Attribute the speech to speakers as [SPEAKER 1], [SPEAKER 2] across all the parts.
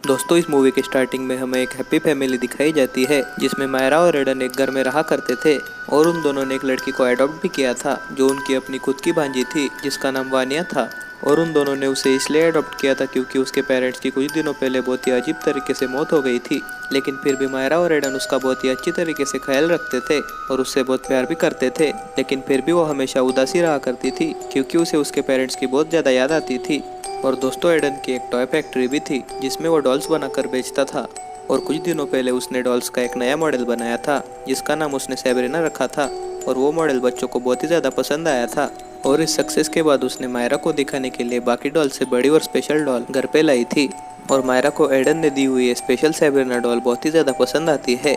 [SPEAKER 1] दोस्तों, इस मूवी के स्टार्टिंग में हमें एक हैप्पी फैमिली दिखाई जाती है जिसमें मायरा और एडन एक घर में रहा करते थे और उन दोनों ने एक लड़की को अडॉप्ट भी किया था जो उनकी अपनी खुद की भांजी थी जिसका नाम वानिया था। और उन दोनों ने उसे इसलिए अडॉप्ट किया था क्योंकि उसके पेरेंट्स की कुछ दिनों पहले बहुत ही अजीब तरीके से मौत हो गई थी। लेकिन फिर भी मायरा और एडन उसका बहुत ही अच्छी तरीके से ख्याल रखते थे और उससे बहुत प्यार भी करते थे। लेकिन फिर भी वो हमेशा उदासी रहा करती थी क्योंकि उसे उसके पेरेंट्स की बहुत ज़्यादा याद आती थी। और दोस्तों, एडन की एक टॉय फैक्ट्री भी थी जिसमें वो डॉल्स बनाकर बेचता था। और कुछ दिनों पहले उसने डॉल्स का एक नया मॉडल बनाया था जिसका नाम उसने सेबरीना रखा था और वो मॉडल बच्चों को बहुत ही ज़्यादा पसंद आया था। और इस सक्सेस के बाद उसने मायरा को दिखाने के लिए बाकी डॉल से बड़ी और स्पेशल डॉल घर पे लाई थी। और मायरा को एडन ने दी हुई ये स्पेशल सेबरीना डॉल बहुत ही ज़्यादा पसंद आती है।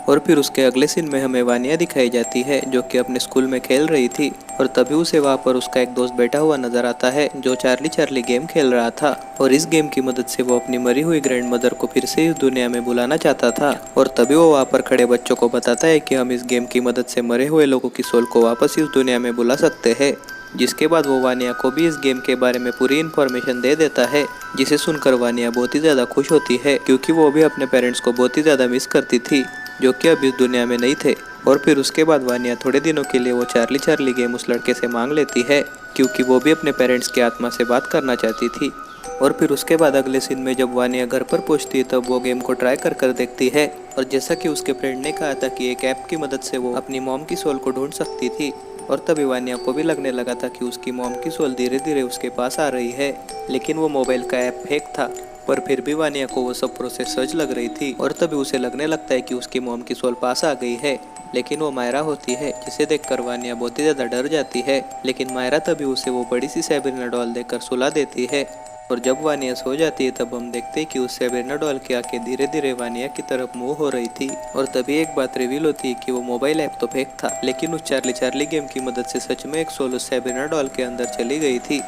[SPEAKER 1] और फिर उसके अगले सीन में हमें वानिया दिखाई जाती है जो कि अपने स्कूल में खेल रही थी और तभी उसे वहाँ पर उसका एक दोस्त बैठा हुआ नजर आता है जो चार्ली चार्ली गेम खेल रहा था। और इस गेम की मदद से वो अपनी मरी हुई ग्रैंड मदर को फिर से इस दुनिया में बुलाना चाहता था। और तभी वो वहाँ पर खड़े बच्चों को बताता है कि हम इस गेम की मदद से मरे हुए लोगों की सोल को वापस इस दुनिया में बुला सकते हैं। जिसके बाद वो वानिया को भी इस गेम के बारे में पूरी इन्फॉर्मेशन दे देता है, जिसे सुनकर वानिया बहुत ही ज़्यादा खुश होती है क्योंकि वो भी अपने पेरेंट्स को बहुत ही ज़्यादा मिस करती थी जो कि अब इस दुनिया में नहीं थे। और फिर उसके बाद वानिया थोड़े दिनों के लिए वो चार्ली चार्ली गेम उस लड़के से मांग लेती है क्योंकि वो भी अपने पेरेंट्स की आत्मा से बात करना चाहती थी। और फिर उसके बाद अगले सीन में जब वानिया घर पर पहुंचती है तब वो गेम को ट्राई कर देखती है। और जैसा कि उसके फ्रेंड ने कहा था कि एक ऐप की मदद से वो अपनी मॉम की सोल को ढूंढ सकती थी। और तभी वानिया को भी लगने लगा था कि उसकी मॉम की सोल धीरे धीरे उसके पास आ रही है, लेकिन वो मोबाइल का ऐप फेक था। पर फिर भी वानिया को वो सब प्रोसेस सच लग रही थी और तभी उसे लगने लगता है कि उसकी मॉम की सोल पास आ गई है, लेकिन वो मायरा होती है जिसे देखकर वानिया बहुत ही ज़्यादा डर जाती है। लेकिन मायरा तभी उसे वो बड़ी सी सेबरीना डॉल देकर सुला देती है। और जब वानिया सो जाती है तब हम देखते हैं कि उस सेबरीना डॉल की आंखें धीरे धीरे वानिया की तरफ मूव हो रही थी। और तभी एक बात रिवील होती है कि वो मोबाइल ऐप तो फेक था, लेकिन उस चार्ली चार्ली गेम की मदद से सच में एक सोल उस सेबरीना डॉल के अंदर चली गई थी।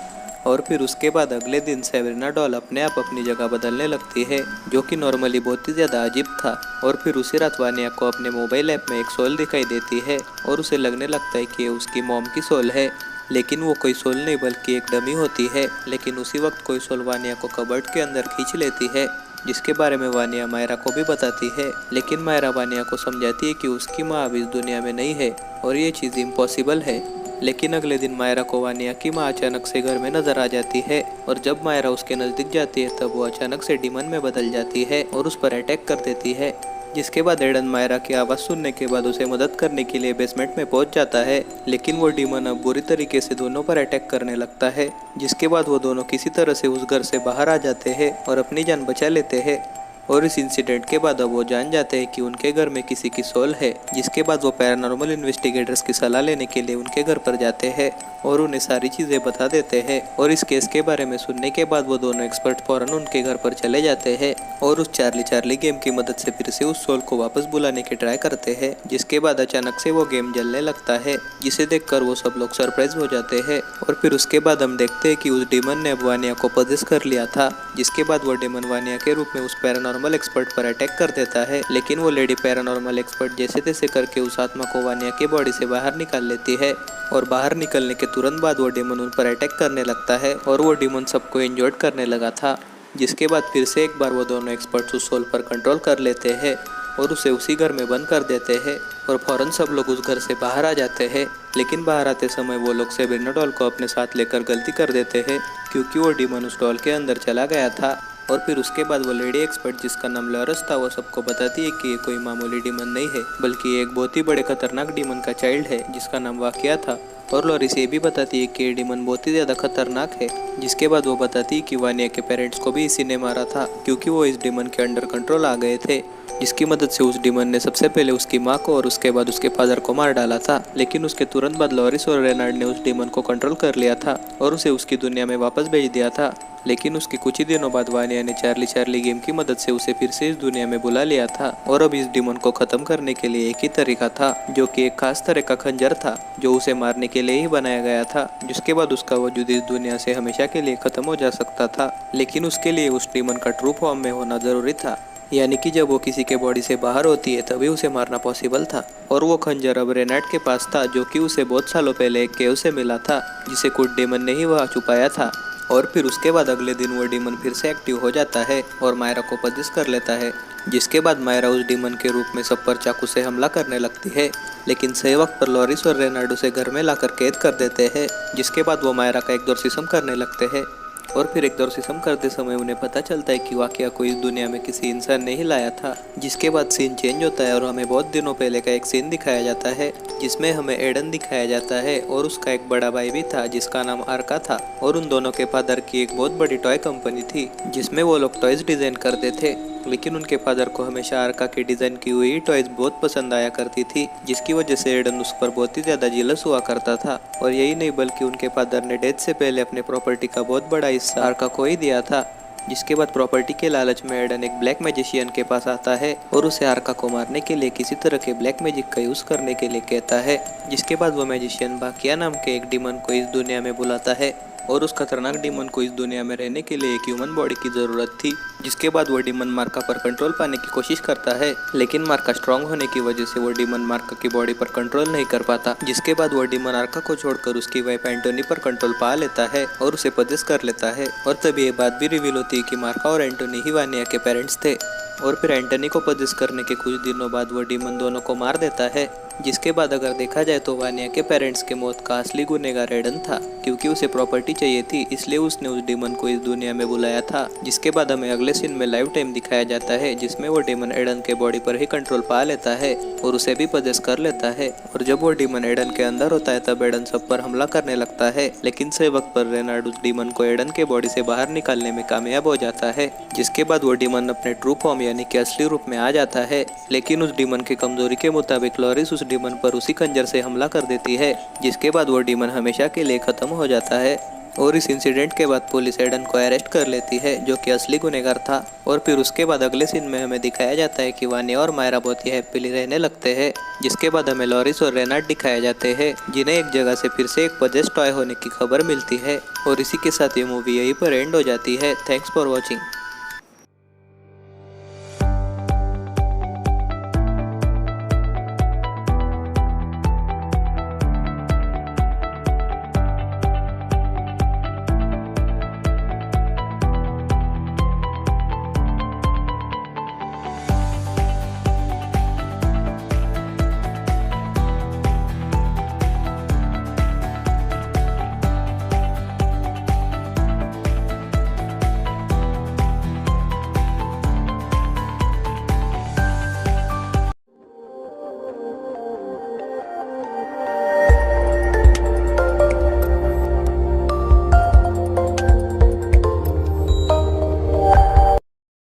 [SPEAKER 1] और फिर उसके बाद अगले दिन सेबरीना डॉल अपने आप अपनी जगह बदलने लगती है जो कि नॉर्मली बहुत ही ज़्यादा अजीब था। और फिर उसी रात वानिया को अपने मोबाइल ऐप में एक सोल दिखाई देती है और उसे लगने लगता है कि ये उसकी मॉम की सोल है, लेकिन वो कोई सोल नहीं बल्कि एक डमी होती है। लेकिन उसी वक्त कोई सोल वानिया को कबर्ड के अंदर खींच लेती है, जिसके बारे में वानिया मायरा को भी बताती है। लेकिन मायरा वानिया को समझाती है कि उसकी माँ अब इस दुनिया में नहीं है और ये चीज़ इम्पॉसिबल है। लेकिन अगले दिन मायरा को वानिया की माँ अचानक से घर में नजर आ जाती है और जब मायरा उसके नज़दीक जाती है तब वो अचानक से डीमन में बदल जाती है और उस पर अटैक कर देती है। जिसके बाद एडन मायरा की आवाज़ सुनने के बाद उसे मदद करने के लिए बेसमेंट में पहुंच जाता है, लेकिन वो डीमन अब बुरी तरीके से दोनों पर अटैक करने लगता है। जिसके बाद वो दोनों किसी तरह से उस घर से बाहर आ जाते हैं और अपनी जान बचा लेते हैं। और इस इंसिडेंट के बाद अब वो जान जाते हैं कि उनके घर में किसी की सोल है। जिसके बाद वो पैरानॉर्मल इन्वेस्टिगेटर्स की सलाह लेने के लिए उनके घर पर जाते हैं और उन्हें सारी चीज़ें बता देते हैं। और इस केस के बारे में सुनने के बाद वो दोनों एक्सपर्ट फौरन उनके घर पर चले जाते हैं और उस चार्ली चार्ली गेम की मदद से फिर से उस सोल को वापस बुलाने की ट्राई करते हैं। जिसके बाद अचानक से वो गेम जलने लगता है, जिसे देखकर वो सब लोग सरप्राइज हो जाते हैं। और फिर उसके बाद हम देखते हैं कि उस डीमन ने अब वानिया को पजेस कर लिया था। जिसके बाद वो डीमन वानिया के रूप में उस पैरानॉर्मल एक्सपर्ट पर अटैक कर देता है, लेकिन वो लेडी पैरानॉर्मल एक्सपर्ट जैसे तैसे करके उस आत्मा को वानिया की बॉडी से बाहर निकाल लेती है। और बाहर निकलने के तुरंत बाद वो डेमन उन पर अटैक करने लगता है और वो डेमन सबको इंजर्ड करने लगा था। जिसके बाद फिर से एक बार वो दोनों एक्सपर्ट्स उस सोल पर कंट्रोल कर लेते हैं और उसे उसी घर में बंद कर देते हैं और फौरन सब लोग उस घर से बाहर आ जाते हैं। लेकिन बाहर आते समय वो लोग सेबरीना डॉल को अपने साथ लेकर गलती कर देते हैं क्योंकि वो डीमन उस डॉल के अंदर चला गया था। और फिर उसके बाद वो लेडी एक्सपर्ट जिसका नाम लॉरस था वो सबको बताती है कि ये कोई मामूली डीमन नहीं है बल्कि एक बहुत ही बड़े खतरनाक डीमन का चाइल्ड है जिसका नाम वाकिया था। और लॉरिस ये भी बताती है कि ये डीमन बहुत ही ज़्यादा खतरनाक है। जिसके बाद वो बताती है कि वानिया के पेरेंट्स को भी इसी ने मारा था क्योंकि वो इस डीमन के अंडर कंट्रोल आ गए थे, जिसकी मदद से उस डीमन ने सबसे पहले उसकी माँ को और उसके बाद उसके फादर को मार डाला था। लेकिन उसके तुरंत बाद लॉरिस और रेनार्ड ने उस डीमन को कंट्रोल कर लिया था और उसे उसकी दुनिया में वापस भेज दिया था। लेकिन उसके कुछ ही दिनों बाद वानिया ने चार्ली चार्ली गेम की मदद से उसे फिर से इस दुनिया में बुला लिया था और अब इस डीमन को खत्म करने के लिए एक ही तरीका था जो कि एक खास तरह का खंजर था जो उसे मारने के लिए ही बनाया गया था। जिसके बाद उसका वजूद इस दुनिया से हमेशा के लिए खत्म हो जा सकता था, लेकिन उसके लिए उस डीमन का ट्रू फॉर्म में होना जरूरी था, यानी कि जब वो किसी के बॉडी से बाहर होती है तभी उसे मारना पॉसिबल था। और वो खंजर अब रेनार्ड के पास था जो कि उसे बहुत सालों पहले एक केव से मिला था जिसे कुछ डेमन ने ही वहाँ छुपाया था। और फिर उसके बाद अगले दिन वो डीमन फिर से एक्टिव हो जाता है और मायरा को पजेस कर लेता है, जिसके बाद मायरा उस डीमन के रूप में सब पर चाकू से हमला करने लगती है। लेकिन सही वक्त पर लॉरिस और रेनार्ड उसे घर में लाकर कैद कर देते हैं, जिसके बाद वो मायरा का एक्सोर्सिज्म करने लगते हैं। और फिर एक्सोर्सिज्म करते समय उन्हें पता चलता है कि वाकया कोई इस दुनिया में किसी इंसान ने ही लाया था। जिसके बाद सीन चेंज होता है और हमें बहुत दिनों पहले का एक सीन दिखाया जाता है, जिसमें हमें एडन दिखाया जाता है और उसका एक बड़ा भाई भी था जिसका नाम आर्का था। और उन दोनों के फादर की एक बहुत बड़ी टॉय कंपनी थी जिसमें वो लोग टॉयज डिजाइन करते थे। लेकिन उनके फादर को हमेशा आर्का के डिजाइन की हुई टॉयज बहुत पसंद आया करती थी, जिसकी वजह से एडन उस पर बहुत ही ज्यादा जेलस हुआ करता था। और यही नहीं बल्कि उनके फादर ने डेथ से पहले अपने प्रॉपर्टी का बहुत बड़ा हिस्सा आर्का को ही दिया था। जिसके बाद प्रॉपर्टी के लालच में एडन एक ब्लैक मैजिशियन के पास आता है और उसे आर्का को मारने के लिए किसी तरह के ब्लैक मैजिक का यूज करने के लिए कहता है। जिसके बाद वो मैजिशियन बाकिया नाम के एक डीमन को इस दुनिया में बुलाता है और उस खतरनाक डीमन को इस दुनिया में रहने के लिए एक ह्यूमन बॉडी की ज़रूरत थी। जिसके बाद वो डीमन मार्का पर कंट्रोल पाने की कोशिश करता है, लेकिन मार्का स्ट्रांग होने की वजह से वो डीमन मार्का की बॉडी पर कंट्रोल नहीं कर पाता। जिसके बाद वो डीमन आर्का को छोड़कर उसकी वाइफ एंटोनी पर कंट्रोल पा लेता है और उसे पजेस कर लेता है। और तभी ये बात भी रिवील होती है कि मार्का और एंटोनी ही वानिया के पेरेंट्स थे। और फिर एंटोनी को पजेस करने के कुछ दिनों बाद वो डीमन दोनों को मार देता है। जिसके बाद अगर देखा जाए तो वानिया के पेरेंट्स के मौत का असली गुनहगार एडन था, क्योंकि उसे प्रॉपर्टी चाहिए थी, इसलिए उसने उस डीमन को इस दुनिया में बुलाया था। जिसके बाद हमें अगले सीन में लाइव टाइम दिखाया जाता है, जिसमें वो डीमन एडन के बॉडी पर ही कंट्रोल पा लेता है और उसे भी पजेस कर लेता है। और जब वो डीमन एडन के अंदर होता है तब एडन सब पर हमला करने लगता है, लेकिन सही वक्त पर रेनार्ड उस डीमन को एडन के बॉडी से बाहर निकालने में कामयाब हो जाता है। जिसके बाद वो डीमन अपने ट्रू फॉर्म यानी कि असली रूप में आ जाता है, लेकिन उस डीमन की कमजोरी के मुताबिक लॉरिस उस डीमन पर उसी खंजर से हमला कर देती है। जिसके बाद वो डीमन हमेशा के लिए खत्म हो जाता है। और इस इंसिडेंट के बाद पुलिस एडन को अरेस्ट कर लेती है, जो कि असली गुनहगार था। और फिर उसके बाद अगले सीन में हमें दिखाया जाता है कि वानिया और मायरा बहुत ही हैप्पीली रहने लगते हैं। जिसके बाद हमें लॉरिस और रेनार्ड दिखाए जाते हैं, जिन्हें एक जगह से फिर से एक पजेस टॉय होने की खबर मिलती है। और इसी के साथ ये मूवी यहीं पर एंड हो जाती है। Thanks for watching.